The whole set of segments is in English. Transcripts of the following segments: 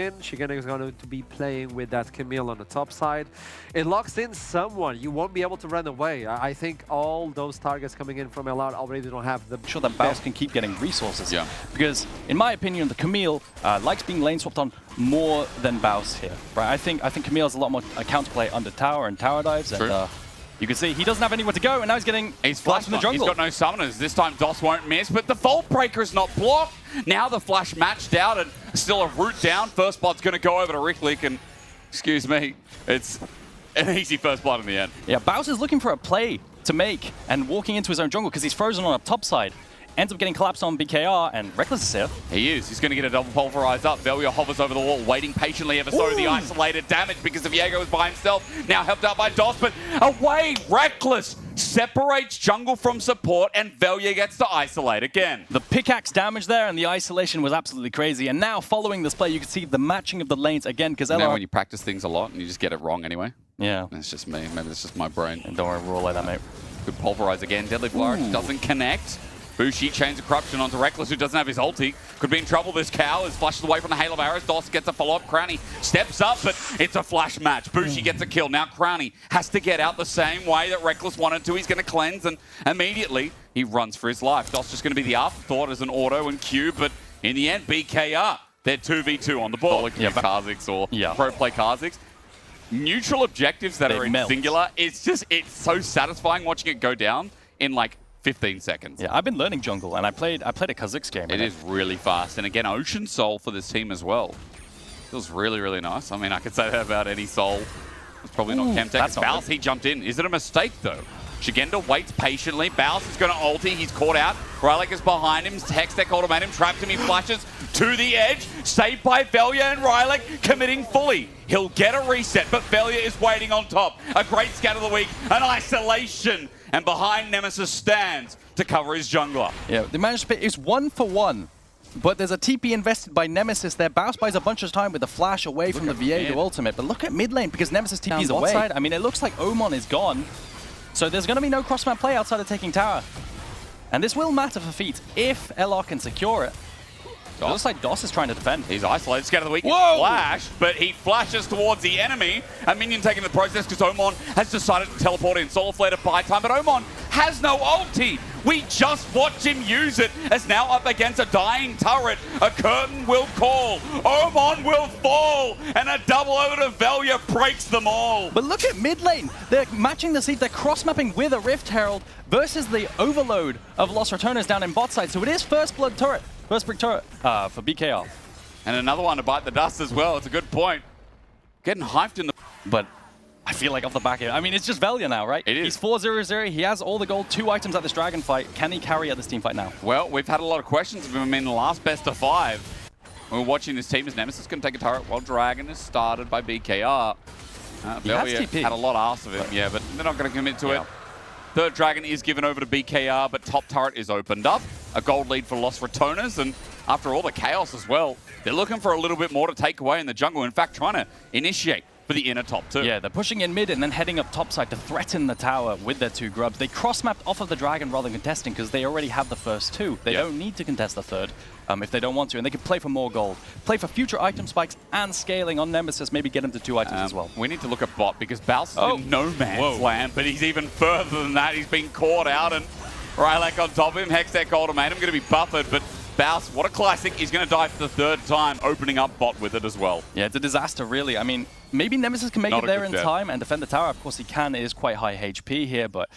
Shigena is going to be playing with that Camille on the top side. It locks in someone. You won't be able to run away. I think all those targets coming in from LR already don't have the... Sure that Baus can keep getting resources. Yeah. Because, in my opinion, the Camille likes being lane swapped on more than Baus here. Right? I think Camille has a lot more counterplay under tower and tower dives. True. And you can see he doesn't have anywhere to go, and now he's getting flashed in the jungle. He's got no summoners. This time DOS won't miss, but the Vault Breaker is not blocked. Now the flash matched out and still a route down. First blood's going to go over to Ricklick, and excuse me, it's an easy first blood in the end. Yeah, Baus is looking for a play to make and walking into his own jungle because he's frozen on a top side. Ends up getting collapsed on BKR, and Reckless is here. He is. He's going to get a double pulverize up. Velia hovers over the wall, waiting patiently ever so. The isolated damage because Viego is by himself. Now helped out by DOS, but away! Reckless separates jungle from support, and Velia gets to isolate again. The pickaxe damage there, and the isolation was absolutely crazy. And now, following this play, you can see the matching of the lanes again, because now when you practice things a lot and you just get it wrong anyway. Yeah. That's just me. Maybe that's just my brain. And don't worry, we're all like that, mate. Good pulverize again. Deadly Flourish doesn't connect. Bushi chains of corruption onto Reckless, who doesn't have his ulti. Could be in trouble. This cow is flushed away from the hail of arrows. DOS gets a follow-up. Crowny steps up, but it's a flash match. Bushi gets a kill. Now Crowny has to get out the same way that Reckless wanted to. He's going to cleanse, and immediately he runs for his life. DOS just going to be the afterthought as an auto and Q, but in the end, BKR, they're 2v2 on the board. Yeah, Kha'Zix or pro play Kha'Zix. Neutral objectives that are in singular. It's so satisfying watching it go down in like 15 seconds. Yeah, I've been learning jungle, and I played a Kha'Zix game. It is really fast. And again, Ocean Soul for this team as well. Feels really, really nice. I mean, I could say that about any Soul. It's probably not Chemtech. Baus, he jumped in. Is it a mistake, though? Shigenda waits patiently. Baus is going to ulti. He's caught out. Rylek is behind him. Hextech ultimatum trapped him. He flashes to the edge. Saved by Velia, and Rylek committing fully. He'll get a reset, but Velia is waiting on top. A great scat of the week. An isolation. And behind Nemesis stands to cover his jungler. Yeah, the managed pit is 1-for-1. But there's a TP invested by Nemesis there. Baus buys a bunch of time with the flash away from the Viego ultimate. But look at mid lane, because Nemesis TP's away. Side, I mean, it looks like Oman is gone. So there's going to be no cross-map play outside of taking tower. And this will matter for Feet if LR can secure it. It looks like DOS is trying to defend. He's isolated. Scout of the week. Flash, but he flashes towards the enemy. A minion taking the process because Oman has decided to teleport in. Solar Flare to buy time, but Oman has no ulti. We just watched him use it as now up against a dying turret. A curtain will call. Oman will fall, and a double over to Velia breaks them all. But look at mid lane. They're matching the seat. They're cross-mapping with a Rift Herald versus the overload of Los Ratones down in bot side. So it is first blood turret. First brick turret for BKR. And another one to bite the dust as well. It's a good point. Getting hyped in the... But I feel like off the back here, I mean, it's just Velia now, right? It is. He's 4-0-0. He has all the gold, 2 items at this dragon fight. Can he carry at this team fight now? Well, we've had a lot of questions of him in the last best of 5. We were watching this team as Nemesis going to take a turret while Dragon is started by BKR. Velia had a lot asked of him, yeah, but they're not going to commit to it. Third Dragon is given over to BKR, but top turret is opened up. A gold lead for Los Ratones, and after all the chaos as well, they're looking for a little bit more to take away in the jungle. In fact, trying to initiate for the inner top too. Yeah, they're pushing in mid and then heading up top side to threaten the tower with their 2 grubs. They cross-mapped off of the dragon rather than contesting because they already have the first 2. They don't need to contest the third if they don't want to, and they can play for more gold. Play for future item spikes and scaling on Nemesis, maybe get him to 2 items as well. We need to look at bot because Baus is in no man's land, but he's even further than that. He's been caught out, and Rylek on top of him. Hextech ultimatum going to be buffered, but Baus, what a classic. He's going to die for the 3rd time, opening up bot with it as well. Yeah, it's a disaster, really. I mean, maybe Nemesis can make it there in time and defend the tower. Of course, he can. It is quite high HP here, but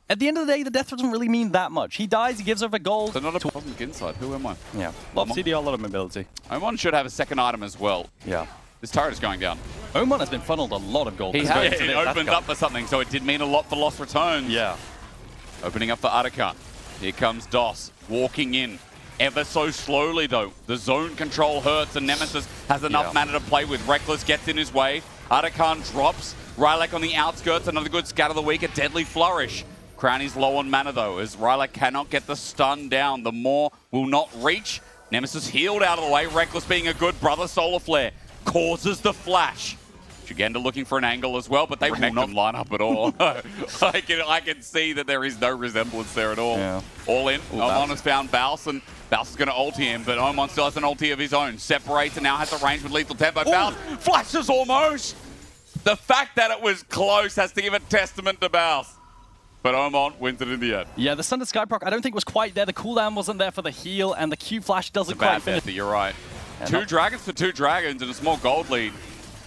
at the end of the day, the death doesn't really mean that much. He dies, he gives over gold. So not a cosmic inside. Who am I? Yeah, a lot of CDR, a lot of mobility. Oman should have a 2nd item as well. Yeah. This turret is going down. Oman has been funneled a lot of gold. He has. It opened up for something, so it did mean a lot for Los Ratones. Yeah. Opening up for Attica. Here comes DOS, walking in. Ever so slowly, though. The zone control hurts, and Nemesis has enough mana to play with. Reckless gets in his way. Atakan drops. Rylek on the outskirts. Another good scat of the week. A deadly flourish. Crowny's low on mana, though, as Rylek cannot get the stun down. The Maw will not reach. Nemesis healed out of the way. Reckless being a good brother. Solar Flare causes the flash. Shigenda looking for an angle as well, but they will not line up at all. I can see that there is no resemblance there at all. Yeah. All in. Omon has found Baus, and Baus is going to ulti him, but Omon still has an ulti of his own. Separates and now has the range with lethal tempo. Baus flashes almost. The fact that it was close has to give a testament to Baus. But Omon wins it in the end. Yeah, the Sundered Skyproc I don't think was quite there. The cooldown wasn't there for the heal, and the Q flash doesn't quite finish. You're right. Yeah, two dragons for two dragons and a small gold lead.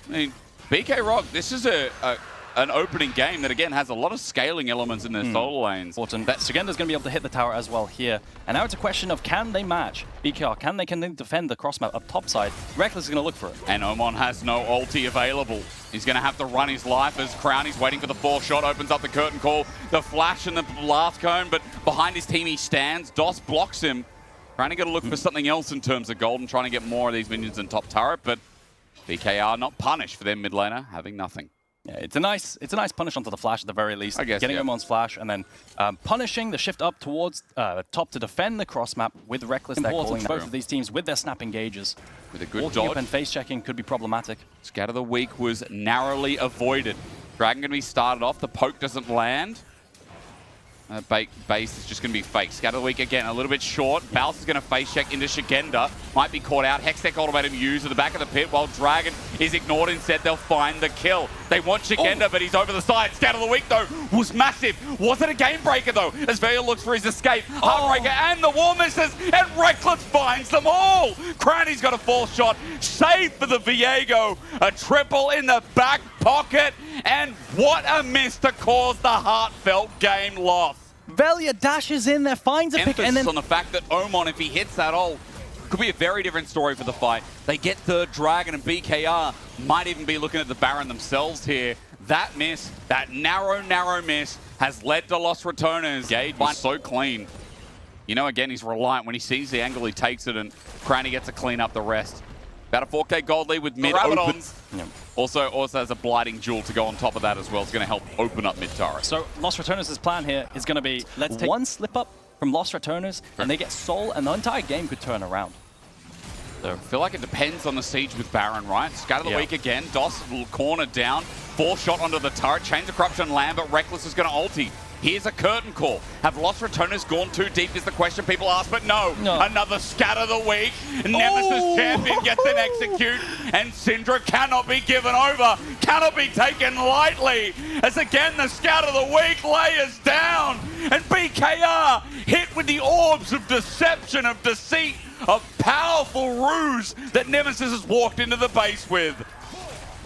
I mean, BK ROG, this is an opening game that, again, has a lot of scaling elements in their solo lanes. Important. Sugenda's going to be able to hit the tower as well here. And now it's a question of, can they match BKR? Can they defend the cross map up top side? Reckless is going to look for it. And Omon has no ulti available. He's going to have to run his life as Crowny's waiting for the 4th shot, opens up the curtain call, the flash and the blast cone, but behind his team he stands. DOS blocks him. Crowny got to look for something else in terms of gold and trying to get more of these minions in top turret, but BKR not punished for their mid laner, having nothing. Yeah, it's a nice punish onto the flash at the very least. I guess, getting Omon's flash and then punishing the shift up towards top to defend the cross map with Reckless. Important. Both of these teams with their snap engages. With a good walking dodge. Up and face checking could be problematic. Scatter the Weak was narrowly avoided. Dragon going to be started off. The poke doesn't land. Base is just going to be fake. Scatter the Weak again, a little bit short. Baus is going to face check into Shigenda. Might be caught out. Hextech ultimatum used at the back of the pit while Dragon is ignored. Instead, they'll find the kill. They want Shigenda, but he's over the side. Scatter the Weak, though, was massive. Was it a game breaker, though? As Vale looks for his escape. Heartbreaker and the wall misses, and Reckless finds them all. Crowny's got a 4th shot. Save for the Viego. A triple in the back pocket. And what a miss to cause the heartfelt game loss. Velia dashes in there, finds a pick, and then on the fact that Omon, if he hits that ult, could be a very different story for the fight. They get 3rd Dragon, and BKR might even be looking at the Baron themselves here. That miss, that narrow miss, has led to Los Ratones. Gage was so clean. You know, again, he's reliant. When he sees the angle, he takes it, and Crowny gets to clean up the rest. About a 4K gold lead with mid open. Yeah. Also has a blighting jewel to go on top of that as well. It's going to help open up mid turret. So Los Ratones' plan here is going to be, let's take one slip up from Los Ratones, and they get Soul, and the entire game could turn around. So I feel like it depends on the siege with Baron, right? Scatter the Weak again. DOS corner down. 4th shot onto the turret. Chains of Corruption land, but Reckless is going to ulti. Here's a curtain call. Have Los Ratones gone too deep is the question people ask, but no. Another Scatter the Weak. Nemesis champion gets an execute, and Syndra cannot be given over, cannot be taken lightly, as again the Scatter the Weak layers down, and BKR hit with the orbs of deception, of deceit, of powerful ruse that Nemesis has walked into the base with.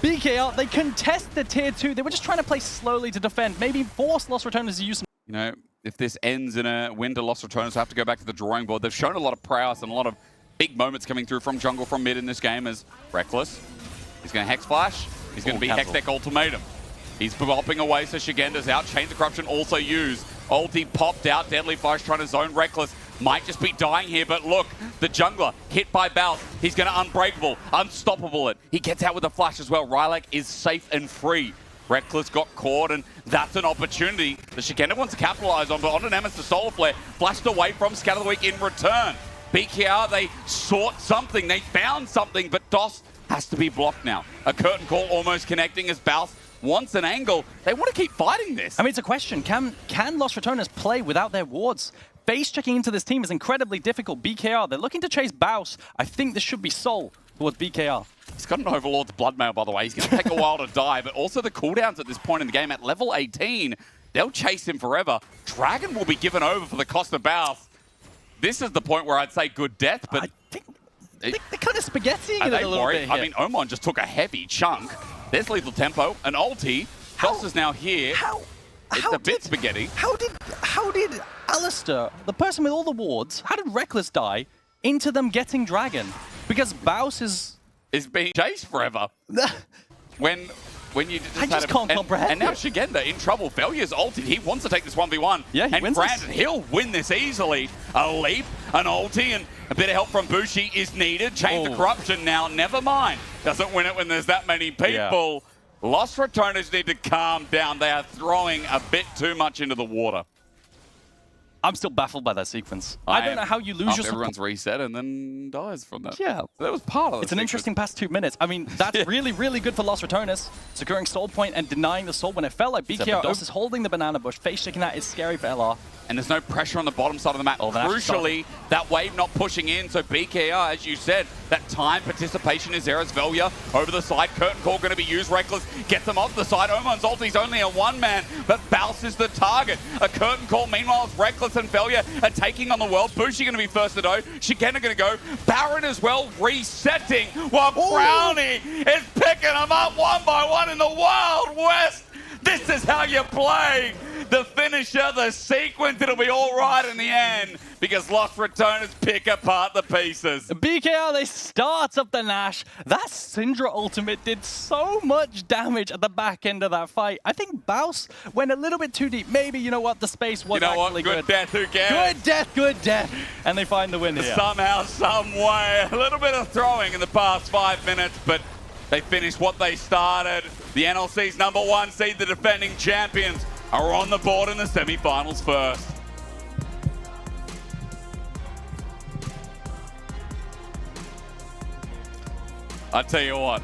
BKR, they contest the tier 2. They were just trying to play slowly to defend. Maybe force Los Ratones to use some... You know, if this ends in a win to Los Ratones, have to go back to the drawing board. They've shown a lot of prowess and a lot of big moments coming through from jungle, from mid in this game as Reckless. He's going to Hex Flash. He's going to be Hextech Ultimatum. He's bopping away, so Shigenda's out. Chains of Corruption also used. Ulti popped out. Deadly Flash trying to zone Reckless. Might just be dying here, but look, the jungler hit by Baus. He's going to unbreakable, unstoppable it. He gets out with a flash as well. Rylak is safe and free. Reckless got caught, and that's an opportunity that Shigenda wants to capitalize on, but onto Nemesis Solar Flare, flashed away from Scatter the Weak in return. BKR, they sought something, they found something, but DOS has to be blocked now. A curtain call almost connecting as Baus wants an angle. They want to keep fighting this. I mean, it's a question. Can Los Ratones play without their wards? Face checking into this team is incredibly difficult. BKR, they're looking to chase Baus. I think this should be Soul towards BKR. He's got an Overlord's Bloodmail, by the way. He's going to take a while to die, but also the cooldowns at this point in the game at level 18, they'll chase him forever. Dragon will be given over for the cost of Baus. This is the point where I'd say good death, but... I think they're kind of spaghettiing it a little bit here. I mean, Omon just took a heavy chunk. There's lethal tempo, an ulti. DOS is now here. It's a bit spaghetti. How did Alistair, the person with all the wards, how did Reckless die into them getting Dragon? Because Baus is being chased forever. when you just can't comprehend. And now Shigenda in trouble. Failure's ulti. He wants to take this 1v1. Yeah, he wins granted, he'll win this easily. A leap, an ulti, and a bit of help from Bushi is needed. Chain the Corruption now. Never mind. Doesn't win it when there's that many people. Yeah. Los Ratones need to calm down. They are throwing a bit too much into the water. I'm still baffled by that sequence. I don't know how you lose your Everyone's reset and then dies from that. Yeah. That was part of it. It's an interesting past 2 minutes. I mean, that's really, really good for Los Ratones. Securing soul point and denying the soul when it felt like BKR is holding the banana bush. Face shaking that is scary for LR. And there's no pressure on the bottom side of the map. Oh, Crucially, that wave not pushing in. So BKR, as you said, that time participation is there as Velya over the side. Curtain call going to be used. Reckless gets them off the side. Oman's ulti's only a one-man, but Baus is the target. A curtain call. Meanwhile, Reckless and Velya are taking on the world. Bushi going to be first to go. Shigena going to go. Baron as well, resetting, while Brownie is picking them up one by one in the Wild West. This is how you play the finisher, the sequence. It'll be all right in the end because Los Ratones pick apart the pieces. BKR, they start up the Nash. That Syndra ultimate did so much damage at the back end of that fight. I think Baus went a little bit too deep. Maybe, you know what, the space was actually good. Good death, who cares? Good death, good death. And they find the win here. Somehow, some way, a little bit of throwing in the past 5 minutes, but they finished what they started. The NLC's #1 seed, the defending champions, are on the board in the semifinals first. I tell you what.